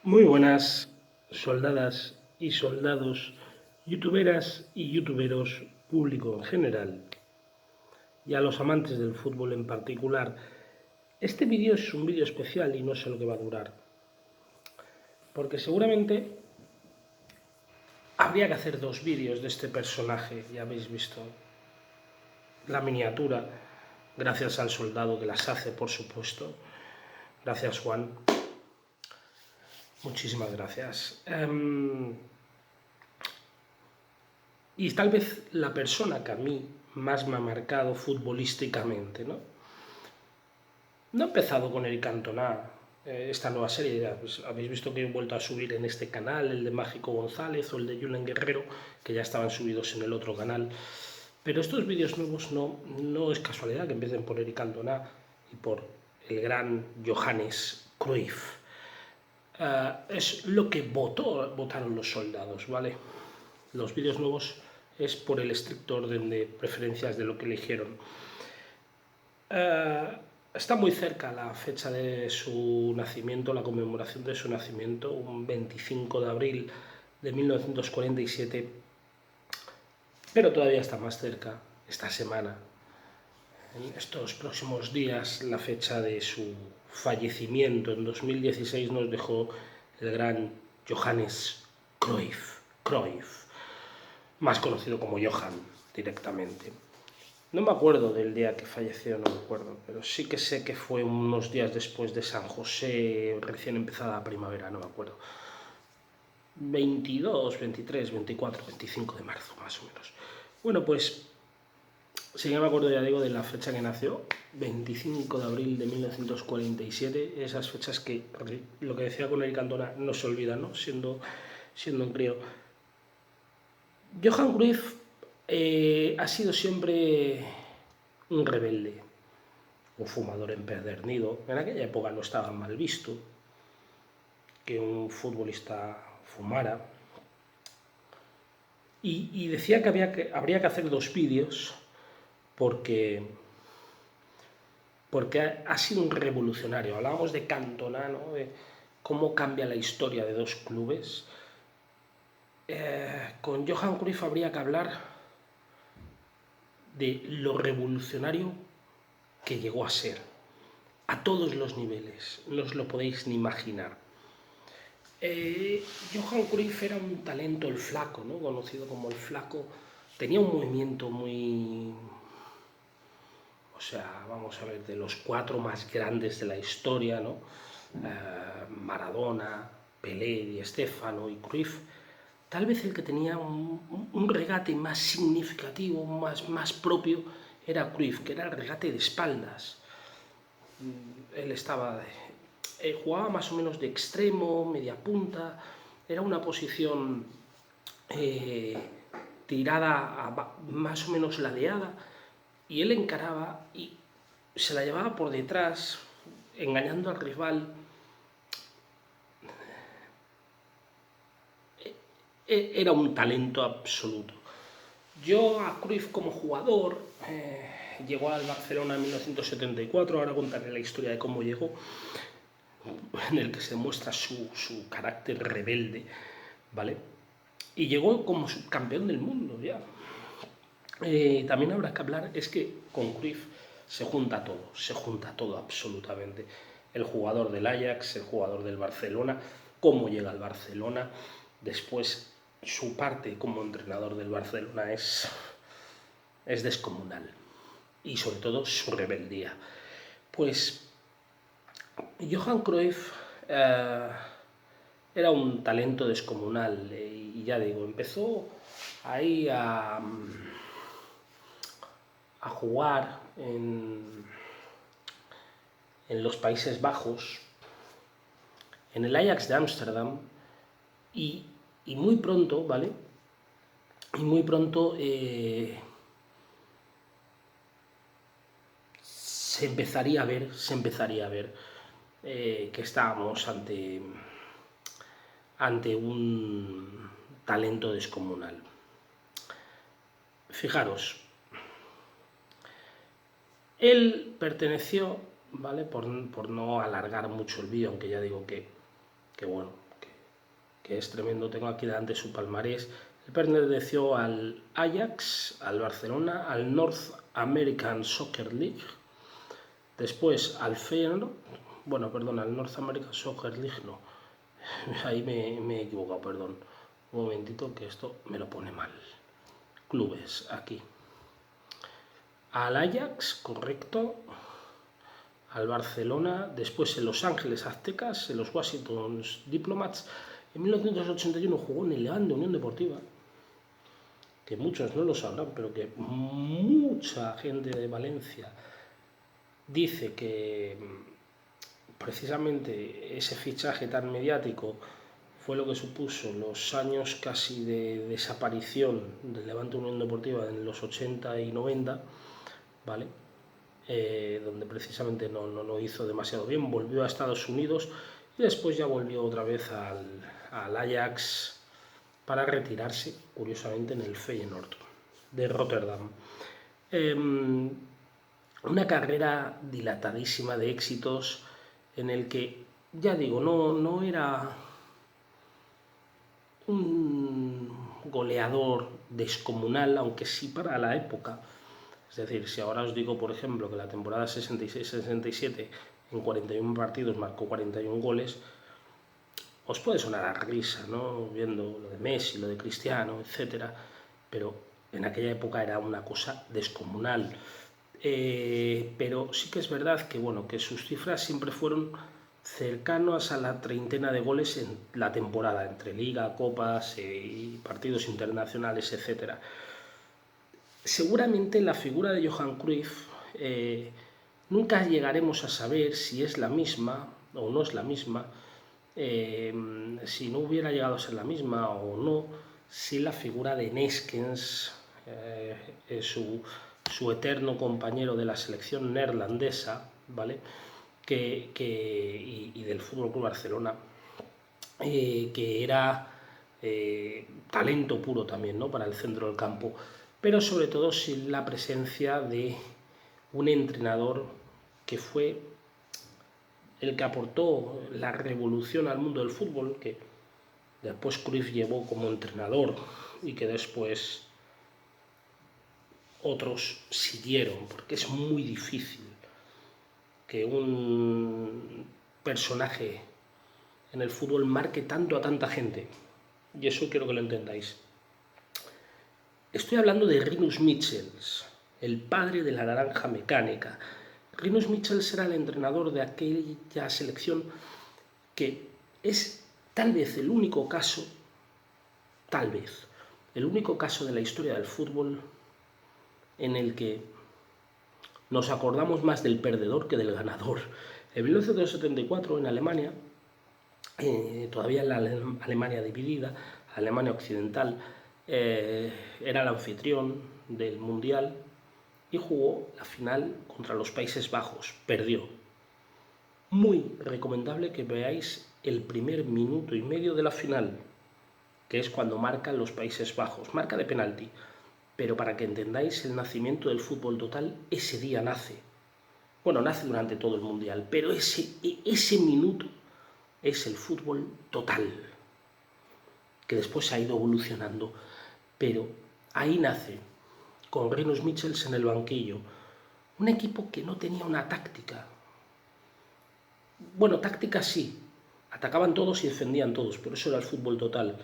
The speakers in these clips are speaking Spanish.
Muy buenas, soldadas y soldados, youtuberas y youtuberos, público en general, y a los amantes del fútbol en particular. Este vídeo es un vídeo especial y no sé lo que va a durar, porque seguramente habría que hacer dos vídeos de este personaje. Ya habéis visto la miniatura, gracias al soldado que las hace, por supuesto. Gracias, Juan. Muchísimas gracias. Y tal vez la persona que a mí más me ha marcado futbolísticamente, ¿no? No he empezado con Eric Cantona, esta nueva serie, ya, pues, habéis visto que he vuelto a subir en este canal, el de Mágico González o el de Julen Guerrero, que ya estaban subidos en el otro canal. Pero estos vídeos nuevos no es casualidad que empiecen por Eric Cantona y por el gran Johannes Cruyff. Es lo que votaron los soldados, ¿vale? Los vídeos nuevos es por el estricto orden de preferencias de lo que eligieron. Está muy cerca la fecha de su nacimiento, la conmemoración de su nacimiento, un 25 de abril de 1947, pero todavía está más cerca esta semana. En estos próximos días, la fecha de su fallecimiento en 2016 nos dejó el gran Johannes Cruyff, más conocido como Johan directamente. No me acuerdo del día que falleció, no me acuerdo, pero sí que sé que fue unos días después de San José, recién empezada la primavera, no me acuerdo. 22, 23, 24, 25 de marzo, más o menos. Bueno, pues sí que me acuerdo, ya digo, de la fecha que nació, 25 de abril de 1947, esas fechas que, lo que decía con Eric Cantona, no se olvidan, ¿no? Siendo un crío. Johan Cruyff ha sido siempre un rebelde, un fumador empedernido. En aquella época no estaba mal visto que un futbolista fumara. Y decía que habría que hacer dos vídeos porque ha sido un revolucionario. Hablábamos de Cantona, ¿no? De cómo cambia la historia de dos clubes. Con Johan Cruyff habría que hablar de lo revolucionario que llegó a ser, a todos los niveles, no os lo podéis ni imaginar. Johan Cruyff era un talento, el flaco, ¿no? Conocido como el flaco. Tenía un movimiento muy... O sea, vamos a ver, de los cuatro más grandes de la historia, ¿no? Maradona, Pelé, Di Stéfano y Cruyff. Tal vez el que tenía un regate más significativo, más propio, era Cruyff, que era el regate de espaldas. Él jugaba más o menos de extremo, media punta, era una posición tirada, más o menos ladeada, y él encaraba y se la llevaba por detrás, engañando al rival. Era un talento absoluto. Yo a Cruyff como jugador, llegó al Barcelona en 1974, ahora contaré la historia de cómo llegó, en el que se muestra su carácter rebelde, ¿vale? Y llegó como subcampeón del mundo ya. También habrá que hablar, es que con Cruyff se junta todo absolutamente. El jugador del Ajax, el jugador del Barcelona, cómo llega al Barcelona, después su parte como entrenador del Barcelona es descomunal, y sobre todo su rebeldía. Pues Johan Cruyff era un talento descomunal, y ya digo, empezó ahí a jugar en los Países Bajos, en el Ajax de Ámsterdam, y muy pronto, ¿vale? Y muy pronto se empezaría a ver que estábamos ante un talento descomunal. Fijaros, él perteneció, ¿vale? Por no alargar mucho el vídeo, aunque ya digo que bueno, que es tremendo. Tengo aquí delante su palmarés. Él perteneció al Ajax, al Barcelona, al North American Soccer League, después al Feyenoord, bueno, perdón, al North American Soccer League no, ahí me he equivocado, perdón, un momentito que esto me lo pone mal. Clubes, aquí. Al Ajax, correcto, al Barcelona, después en Los Ángeles Aztecas, en los Washington Diplomats. En 1981 jugó en el Levante Unión Deportiva, que muchos no lo sabrán, pero que mucha gente de Valencia dice que precisamente ese fichaje tan mediático fue lo que supuso los años casi de desaparición del Levante Unión Deportiva en los 80 y 90, ¿vale? Donde precisamente no hizo demasiado bien, volvió a Estados Unidos y después ya volvió otra vez al Ajax para retirarse, curiosamente, en el Feyenoord de Rotterdam. Una carrera dilatadísima de éxitos en el que, ya digo, no era un goleador descomunal, aunque sí para la época. Es decir, si ahora os digo, por ejemplo, que la temporada 66-67 en 41 partidos marcó 41 goles, os puede sonar a risa, ¿no? Viendo lo de Messi, lo de Cristiano, etc. Pero en aquella época era una cosa descomunal. Pero sí que es verdad que, bueno, que sus cifras siempre fueron cercanas a la treintena de goles en la temporada, entre liga, copas y partidos internacionales, etc. Seguramente la figura de Johan Cruyff nunca llegaremos a saber si es la misma o no es la misma, si no hubiera llegado a ser la misma o no, si la figura de Neskens, su eterno compañero de la selección neerlandesa, ¿vale? Y del Fútbol Club Barcelona, que era talento puro también, ¿no? Para el centro del campo, pero sobre todo sin la presencia de un entrenador que fue el que aportó la revolución al mundo del fútbol, que después Cruyff llevó como entrenador y que después otros siguieron, porque es muy difícil que un personaje en el fútbol marque tanto a tanta gente, y eso quiero que lo entendáis. Estoy hablando de Rinus Michels, el padre de la naranja mecánica. Rinus Michels era el entrenador de aquella selección que es tal vez el único caso, el único caso de la historia del fútbol en el que nos acordamos más del perdedor que del ganador. En 1974 en Alemania, todavía la Alemania dividida, Alemania occidental, era el anfitrión del Mundial y jugó la final contra los Países Bajos. Perdió. Muy recomendable que veáis el primer minuto y medio de la final, que es cuando marcan los Países Bajos. Marca de penalti. Pero para que entendáis el nacimiento del fútbol total, ese día nace. Bueno, nace durante todo el Mundial, pero ese minuto es el fútbol total, que después ha ido evolucionando. Pero ahí nace, con Rinus Michels en el banquillo, un equipo que no tenía una táctica. Bueno, táctica sí, atacaban todos y defendían todos, por eso era el fútbol total.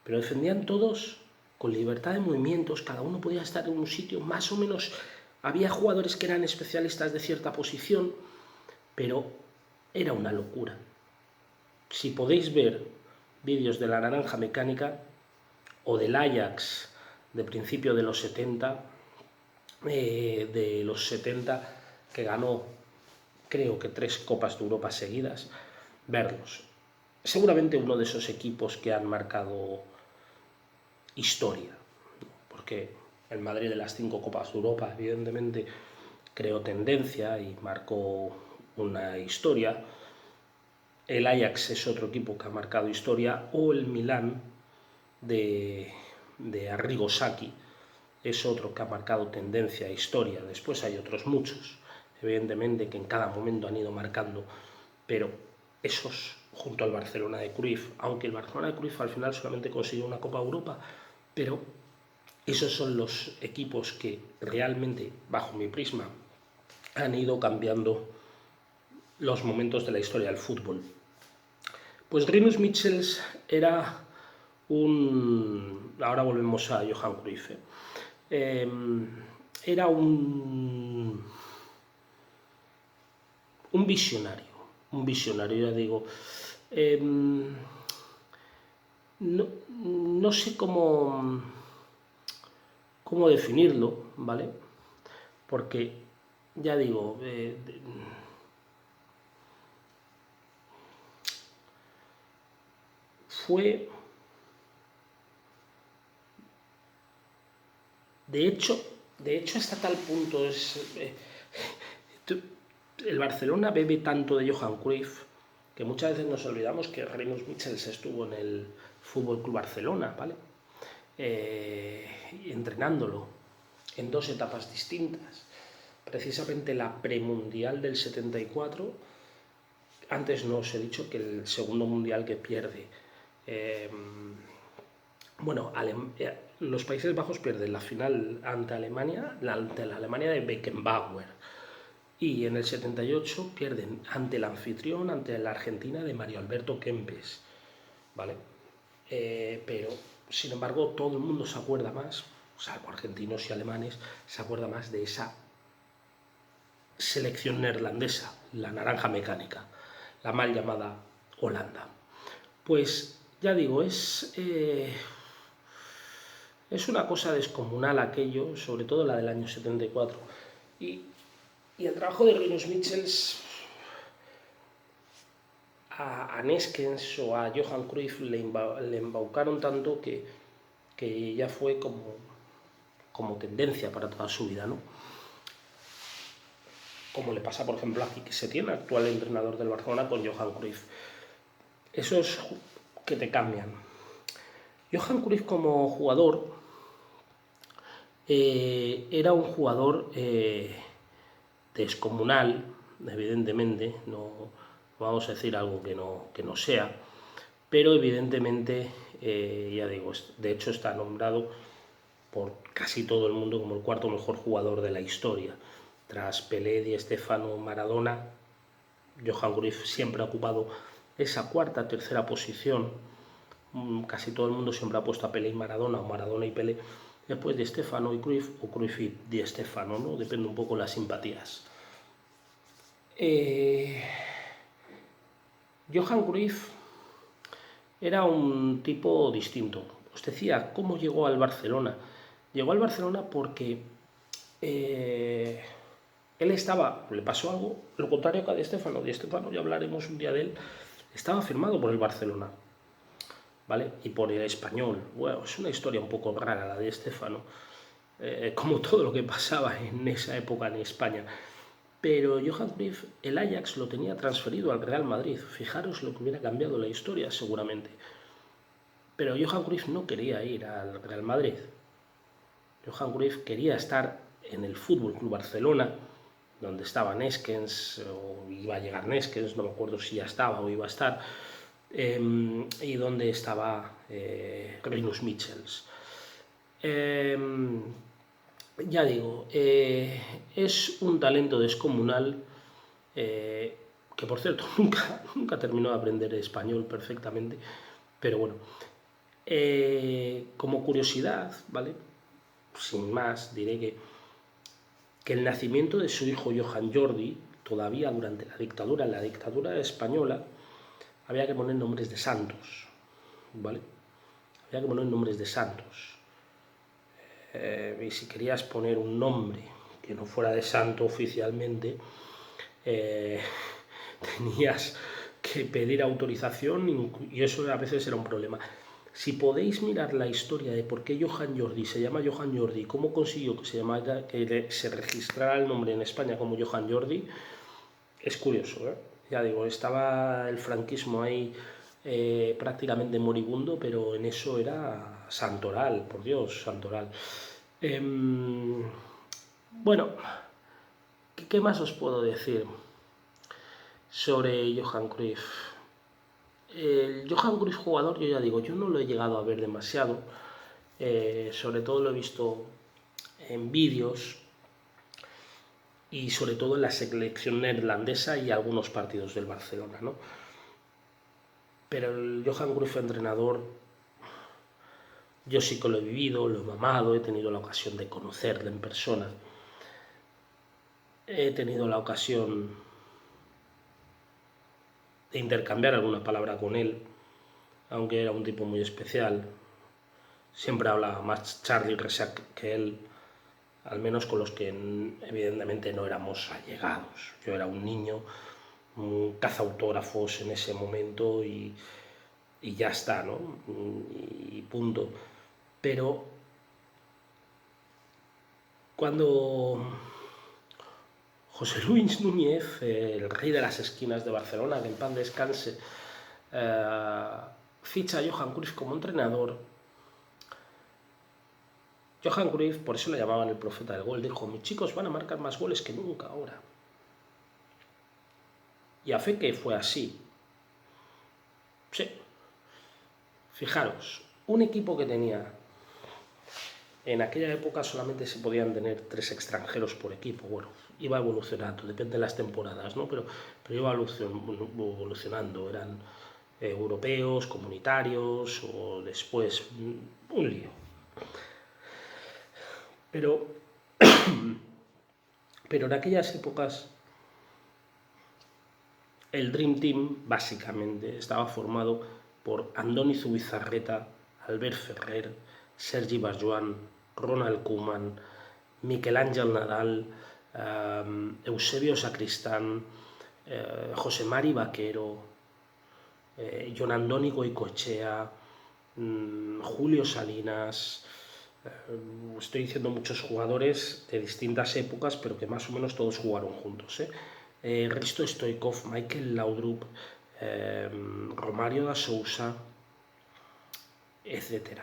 Pero defendían todos con libertad de movimientos, cada uno podía estar en un sitio, más o menos había jugadores que eran especialistas de cierta posición, pero era una locura. Si podéis ver vídeos de la naranja mecánica o del Ajax de principio de los 70, que ganó creo que 3 Copas de Europa seguidas, verlos. Seguramente uno de esos equipos que han marcado historia, porque el Madrid de las 5 Copas de Europa evidentemente creó tendencia y marcó una historia. El Ajax es otro equipo que ha marcado historia, o el Milán de Arrigo Sacchi es otro que ha marcado tendencia e historia. Después hay otros muchos, evidentemente, que en cada momento han ido marcando, pero esos junto al Barcelona de Cruyff, aunque el Barcelona de Cruyff al final solamente consiguió una Copa Europa, pero esos son los equipos que realmente, bajo mi prisma, han ido cambiando los momentos de la historia del fútbol. Pues Rinus Michels era un... Ahora volvemos a Johan Cruyff. Era un visionario, ya digo. No sé cómo definirlo, ¿vale? Porque, ya digo, fue... De hecho, hasta tal punto es... el Barcelona bebe tanto de Johan Cruyff que muchas veces nos olvidamos que Rinus Michels estuvo en el Fútbol Club Barcelona, ¿vale? Entrenándolo en dos etapas distintas. Precisamente la premundial del 74, antes no os he dicho que el segundo mundial que pierde, los Países Bajos pierden la final ante Alemania, ante la Alemania de Beckenbauer, y en el 78 pierden ante el anfitrión, ante la Argentina de Mario Alberto Kempes, ¿vale? Pero, sin embargo, todo el mundo se acuerda más, salvo argentinos y alemanes, se acuerda más de esa selección neerlandesa, la naranja mecánica, la mal llamada Holanda. Pues, ya digo, es una cosa descomunal aquello, sobre todo la del año 74. Y el trabajo de Rinus Michels a Neskens o a Johan Cruyff le embaucaron tanto que ya fue como tendencia para toda su vida, ¿no? Como le pasa, por ejemplo, a Quique Setién, actual entrenador del Barcelona, con Johan Cruyff. Esos que te cambian. Johan Cruyff como jugador era un jugador descomunal, evidentemente, no vamos a decir algo que no sea, pero evidentemente, ya digo, de hecho está nombrado por casi todo el mundo como el cuarto mejor jugador de la historia. Tras Pelé, Di Stéfano, Maradona, Johan Cruyff siempre ha ocupado esa cuarta, tercera posición. Casi todo el mundo siempre ha puesto a Pelé y Maradona, o Maradona y Pelé, después de Stéfano y Cruyff, o Cruyff y Di Stéfano, ¿no? Depende un poco de las simpatías. Johan Cruyff era un tipo distinto. Os decía, ¿cómo llegó al Barcelona? Llegó al Barcelona porque él estaba, le pasó algo, lo contrario que a Di Stéfano. Di Stéfano, ya hablaremos un día de él, estaba firmado por el Barcelona, ¿vale? Y por el Español. Bueno, es una historia un poco rara la de Di Stéfano, como todo lo que pasaba en esa época en España. Pero Johan Cruyff, el Ajax lo tenía transferido al Real Madrid. Fijaros lo que hubiera cambiado la historia, seguramente. Pero Johan Cruyff no quería ir al Real Madrid. Johan Cruyff quería estar en el Fútbol Club Barcelona, donde estaba Neskens, o iba a llegar Neskens, no me acuerdo si ya estaba o iba a estar, y donde estaba Rinus Michels. Ya digo, es un talento descomunal, que por cierto nunca terminó de aprender español perfectamente, pero bueno, como curiosidad, ¿vale? Sin más, diré que el nacimiento de su hijo Johan Jordi, todavía durante la dictadura, en la dictadura española, había que poner nombres de santos, ¿vale? Había que poner nombres de santos. Y si querías poner un nombre que no fuera de santo oficialmente, tenías que pedir autorización y eso a veces era un problema. Si podéis mirar la historia de por qué Johan Jordi se llama Johan Jordi, cómo consiguió que se registrara el nombre en España como Johan Jordi, es curioso, ¿eh? Ya digo, estaba el franquismo ahí prácticamente moribundo, pero en eso era santoral, por Dios, santoral. Bueno, ¿qué más os puedo decir sobre Johan Cruyff? El Johan Cruyff jugador, yo ya digo, yo no lo he llegado a ver demasiado, sobre todo lo he visto en vídeos y sobre todo en la selección neerlandesa y algunos partidos del Barcelona, ¿no? Pero el Johan Cruyff entrenador, yo sí que lo he vivido, lo he mamado, he tenido la ocasión de conocerle en persona, he tenido la ocasión de intercambiar alguna palabra con él, aunque era un tipo muy especial. Siempre hablaba más Charlie Resac que él, al menos con los que evidentemente no éramos allegados. Yo era un niño, un cazautógrafos en ese momento y ya está, ¿no? Y punto. Pero cuando José Luis Núñez, el rey de las esquinas de Barcelona, que en paz descanse, ficha a Johan Cruyff como entrenador, Johan Cruyff, por eso le llamaban el profeta del gol, dijo: mis chicos van a marcar más goles que nunca ahora. Y a fe que fue así. Sí. Fijaros, un equipo que tenía, en aquella época solamente se podían tener 3 extranjeros por equipo. Bueno, iba evolucionando, depende de las temporadas, ¿no? Pero iba evolucionando. Eran europeos, comunitarios o después un lío. Pero en aquellas épocas el Dream Team básicamente estaba formado por Andoni Zubizarreta, Albert Ferrer, Sergi Barjuan, Ronald Koeman, Miquel Ángel Nadal, Eusebio Sacristán, José Mari Vaquero, Jon Andoni Goicoechea, Julio Salinas. Estoy diciendo muchos jugadores de distintas épocas, pero que más o menos todos jugaron juntos. Risto Stoichkov, Michael Laudrup, Romario da Sousa, etc.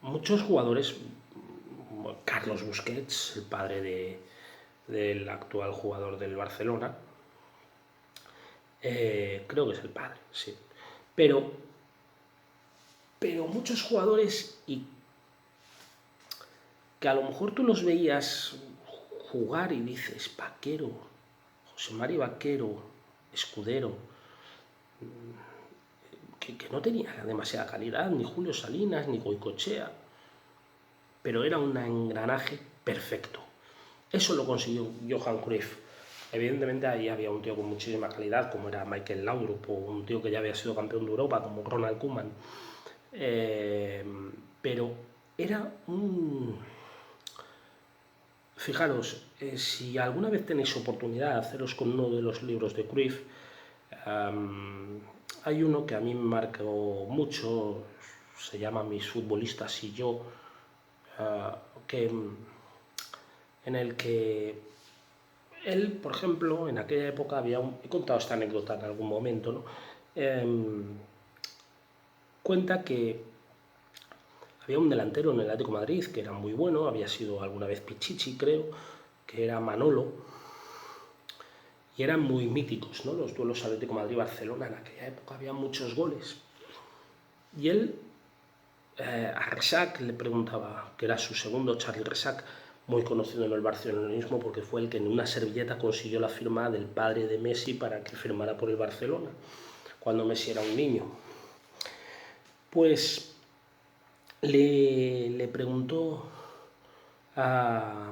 Muchos jugadores, Carlos Busquets, el padre del actual jugador del Barcelona, creo que es el padre, sí. Pero muchos jugadores y que a lo mejor tú los veías jugar y dices: Vaquero, José Mari Vaquero, Escudero, que no tenía demasiada calidad, ni Julio Salinas, ni Goicoechea, pero era un engranaje perfecto. Eso lo consiguió Johan Cruyff. Evidentemente ahí había un tío con muchísima calidad, como era Michael Laudrup, o un tío que ya había sido campeón de Europa, como Ronald Koeman. Pero era un... Fijaros, si alguna vez tenéis oportunidad de haceros con uno de los libros de Cruyff, hay uno que a mí me marcó mucho, se llama Mis futbolistas y yo, en el que él, por ejemplo, en aquella época he contado esta anécdota en algún momento, ¿no? Cuenta que había un delantero en el Atlético de Madrid que era muy bueno, había sido alguna vez Pichichi, creo, que era Manolo, y eran muy míticos, ¿no? Los duelos Atlético Madrid-Barcelona, en aquella época había muchos goles. Y él, a Resac le preguntaba, que era su segundo, Charlie Resac, muy conocido en el barcelonismo porque fue el que en una servilleta consiguió la firma del padre de Messi para que firmara por el Barcelona, cuando Messi era un niño. Pues le preguntó a...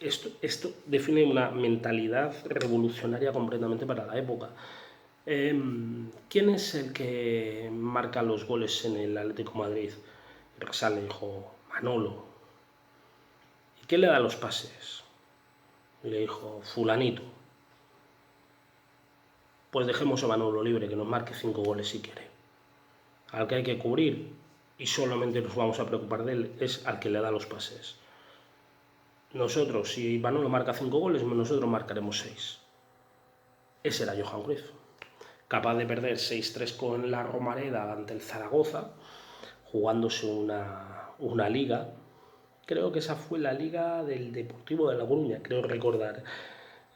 Esto define una mentalidad revolucionaria completamente para la época. ¿Quién es el que marca los goles en el Atlético de Madrid? Resac le dijo: Manolo. ¿Y quién le da los pases? Le dijo: fulanito. Pues dejemos a Manolo libre, que nos marque 5 goles si quiere. Al que hay que cubrir, y solamente nos vamos a preocupar de él, es al que le da los pases. Nosotros, si Manolo marca 5 goles, nosotros marcaremos 6. Ese era Johan Cruyff. Capaz de perder 6-3 con la Romareda ante el Zaragoza, jugándose una liga. Creo que esa fue la liga del Deportivo de La Coruña, creo recordar,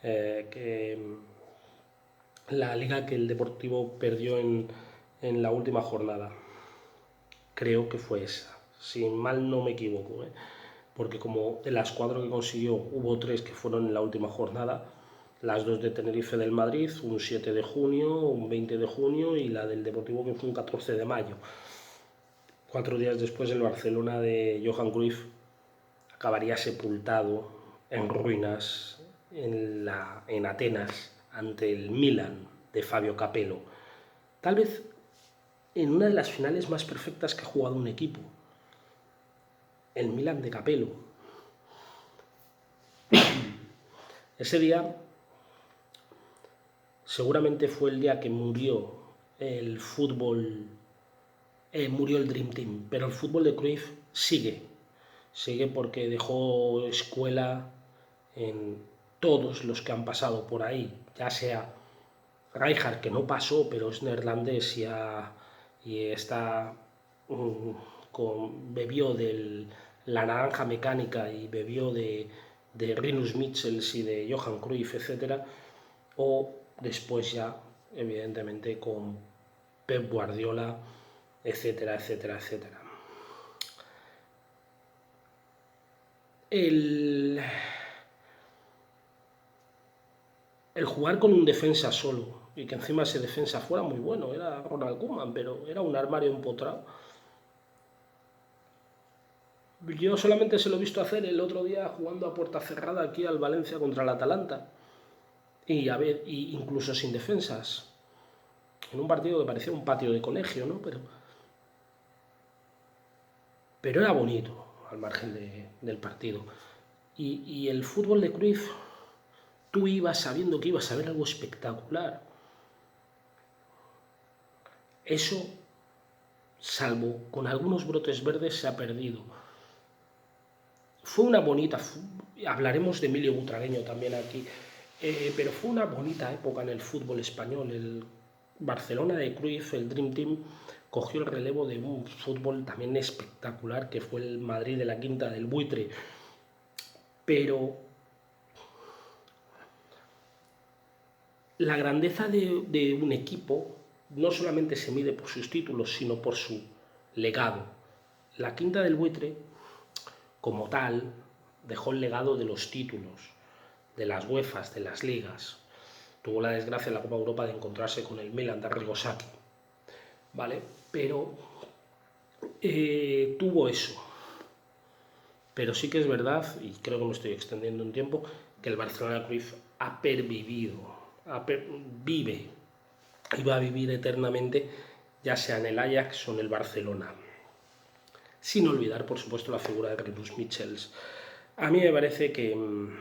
que la liga que el Deportivo perdió en la última jornada. Creo que fue esa, si mal no me equivoco, ¿eh? Porque como de las 4 que consiguió hubo 3 que fueron en la última jornada, las 2 de Tenerife del Madrid, un 7 de junio, un 20 de junio y la del Deportivo que fue un 14 de mayo. 4 días después el Barcelona de Johan Cruyff acabaría sepultado en ruinas en Atenas ante el Milan de Fabio Capello. Tal vez en una de las finales más perfectas que ha jugado un equipo. El Milan de Capello. Ese día seguramente fue el día que murió el fútbol, murió el Dream Team, pero el fútbol de Cruyff sigue porque dejó escuela en todos los que han pasado por ahí, ya sea Rijkaard, que no pasó, pero es neerlandés y está bebió de la naranja mecánica y bebió de Rinus Michels y de Johan Cruyff, etc. O después ya, evidentemente, con Pep Guardiola, etcétera, etcétera, etcétera. El jugar con un defensa solo y que encima ese defensa fuera muy bueno, era Ronald Koeman, pero era un armario empotrado. Yo solamente se lo he visto hacer el otro día jugando a puerta cerrada aquí al Valencia contra el Atalanta. Y incluso sin defensas. En un partido que parecía un patio de colegio, ¿no? Pero era bonito al margen del partido. Y el fútbol de Cruyff, tú ibas sabiendo que ibas a ver algo espectacular. Eso, salvo con algunos brotes verdes, se ha perdido. Fue una bonita, hablaremos de Emilio Butragueño también aquí, pero fue una bonita época en el fútbol español. El Barcelona de Cruyff, el Dream Team, cogió el relevo de un fútbol también espectacular que fue el Madrid de la Quinta del Buitre. Pero la grandeza de un equipo no solamente se mide por sus títulos, sino por su legado. La Quinta del Buitre, como tal, dejó el legado de los títulos, de las UEFAs, de las ligas. Tuvo la desgracia en la Copa Europa de encontrarse con el Milan de Arrigo Sacchi, ¿vale? Pero tuvo eso. Pero sí que es verdad, y creo que me estoy extendiendo un tiempo, que el Barcelona de Cruyff ha pervivido, vive y va a vivir eternamente, ya sea en el Ajax o en el Barcelona. Sin olvidar, por supuesto, la figura de Rinus Michels. A mí me parece que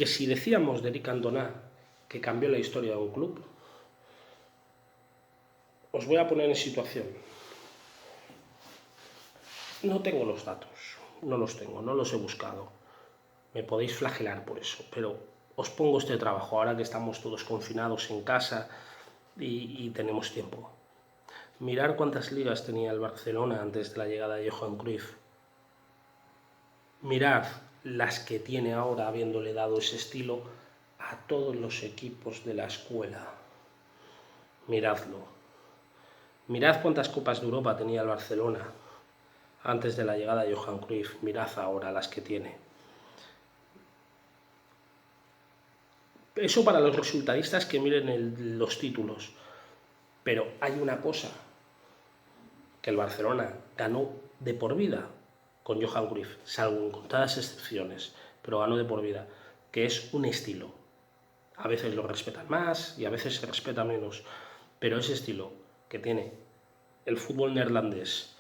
si decíamos de Eric Cantona que cambió la historia de un club, os voy a poner en situación. No tengo los datos, no los tengo, no los he buscado. Me podéis flagelar por eso, pero os pongo este trabajo ahora que estamos todos confinados en casa y tenemos tiempo. Mirar cuántas ligas tenía el Barcelona antes de la llegada de Johan Cruyff. Mirad las que tiene ahora, habiéndole dado ese estilo a todos los equipos de la escuela. Miradlo. Mirad cuántas Copas de Europa tenía el Barcelona antes de la llegada de Johan Cruyff. Mirad ahora las que tiene. Eso para los resultadistas que miren los títulos. Pero hay una cosa que el Barcelona ganó de por vida con Johan Cruyff, salvo en contadas excepciones, pero ganó de por vida, que es un estilo. A veces lo respetan más y a veces se respeta menos, pero ese estilo que tiene el fútbol neerlandés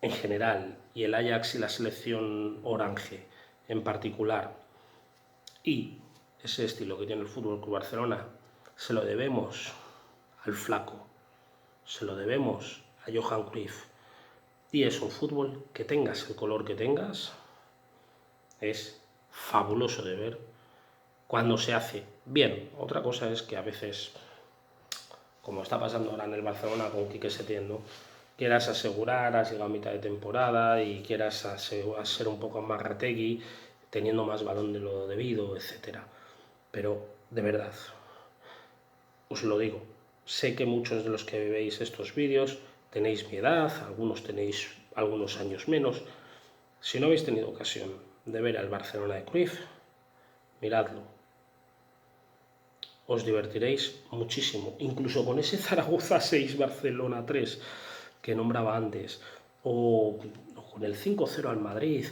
en general y el Ajax y la selección orange en particular, y ese estilo que tiene el Fútbol Club Barcelona, se lo debemos al flaco, se lo debemos a Johan Cruyff. Y es un fútbol que tengas el color que tengas, es fabuloso de ver cuando se hace bien. Otra cosa es que a veces, como está pasando ahora en el Barcelona con Quique Setién, ¿no?, quieras asegurar, has llegado a mitad de temporada y quieras ser un poco más Rategui, teniendo más balón de lo debido, etcétera. pero de verdad, os lo digo, sé que muchos de los que veis estos vídeos tenéis mi edad, algunos tenéis algunos años menos. Si no habéis tenido ocasión de ver al Barcelona de Cruyff, miradlo. Os divertiréis muchísimo, incluso con ese Zaragoza 6, Barcelona 3 que nombraba antes, o con el 5-0 al Madrid,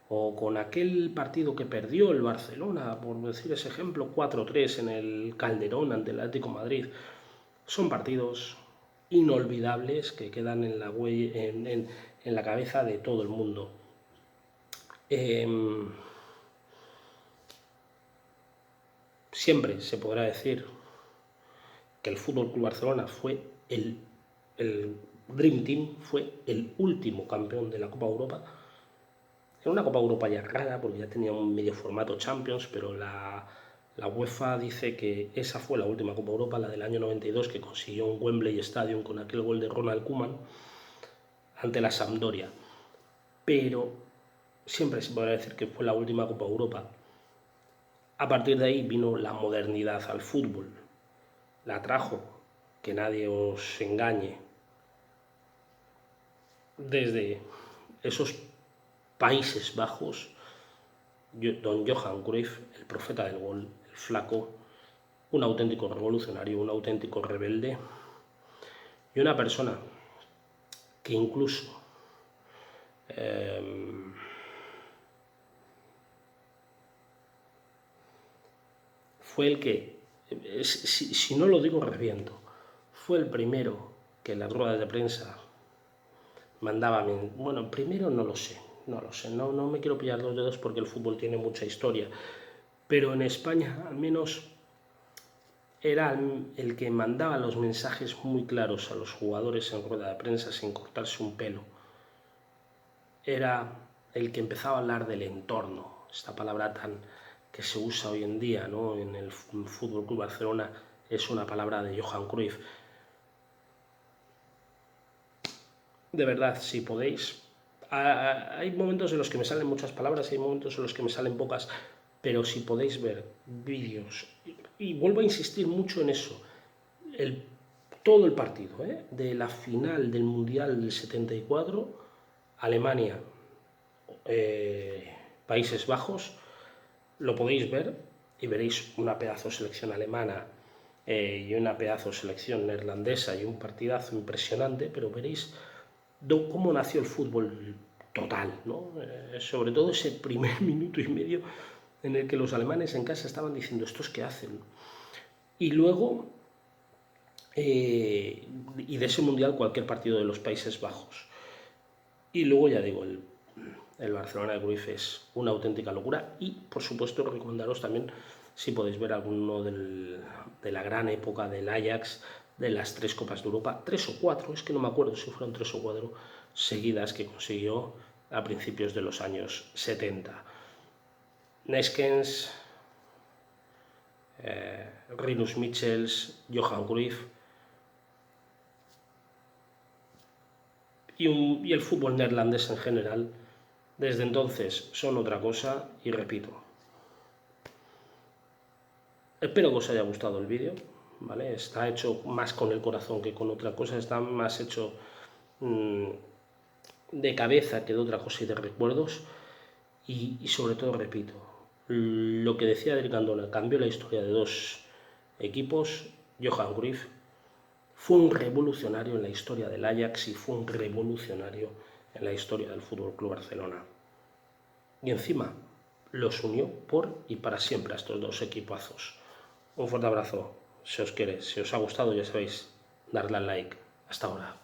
o con aquel partido que perdió el Barcelona, por decir ese ejemplo, 4-3 en el Calderón ante el Atlético de Madrid. Son partidos inolvidables que quedan en la cabeza de todo el mundo. Siempre se podrá decir que el FC Barcelona fue el Dream Team, fue el último campeón de la Copa Europa. Era una Copa Europa ya rara porque ya tenía un medio formato Champions, pero la UEFA dice que esa fue la última Copa Europa, la del año 92, que consiguió un Wembley Stadium con aquel gol de Ronald Koeman ante la Sampdoria. Pero siempre se podrá decir que fue la última Copa Europa. A partir de ahí vino la modernidad al fútbol. La trajo, que nadie os engañe, desde esos Países Bajos, don Johan Cruyff, el profeta del gol, el flaco, un auténtico revolucionario, un auténtico rebelde y una persona que incluso fue el que, si no lo digo reviento, fue el primero que en las ruedas de prensa mandaba, bueno, primero no lo sé, no me quiero pillar los dedos porque el fútbol tiene mucha historia, pero en España al menos era el que mandaba los mensajes muy claros a los jugadores en rueda de prensa sin cortarse un pelo. Era el que empezaba a hablar del entorno, esta palabra tan que se usa hoy en día, ¿no? En el FC Barcelona es una palabra de Johan Cruyff. De verdad, si podéis, hay momentos en los que me salen muchas palabras y hay momentos en los que me salen pocas, pero si podéis ver vídeos, y vuelvo a insistir mucho en eso, todo el partido de la final del Mundial del 74, Alemania, Países Bajos, lo podéis ver y veréis una pedazo selección alemana y una pedazo selección neerlandesa y un partidazo impresionante, pero veréis cómo nació el fútbol total, ¿no? Sobre todo ese primer minuto y medio en el que los alemanes en casa estaban diciendo ¿estos qué hacen? Y luego, y de ese mundial cualquier partido de los Países Bajos. Y luego ya digo, el Barcelona de Cruyff es una auténtica locura y por supuesto recomendaros también si podéis ver alguno de la gran época del Ajax, de las 3 Copas de Europa, 3 o 4, es que no me acuerdo si fueron 3 o 4 seguidas que consiguió a principios de los años 70. Neskens, Rinus Michels, Johan Cruyff y el fútbol neerlandés en general, desde entonces son otra cosa y repito. Espero que os haya gustado el vídeo, ¿vale? Está hecho más con el corazón que con otra cosa, está más hecho de cabeza que de otra cosa y de recuerdos y sobre todo, repito, lo que decía Adric Candona, cambió la historia de 2 equipos. Johan Cruyff fue un revolucionario en la historia del Ajax y fue un revolucionario en la historia del FC Barcelona. Y encima los unió por y para siempre a estos 2 equipazos. Un fuerte abrazo, si os quiere, si os ha gustado ya sabéis, darle al like. Hasta ahora.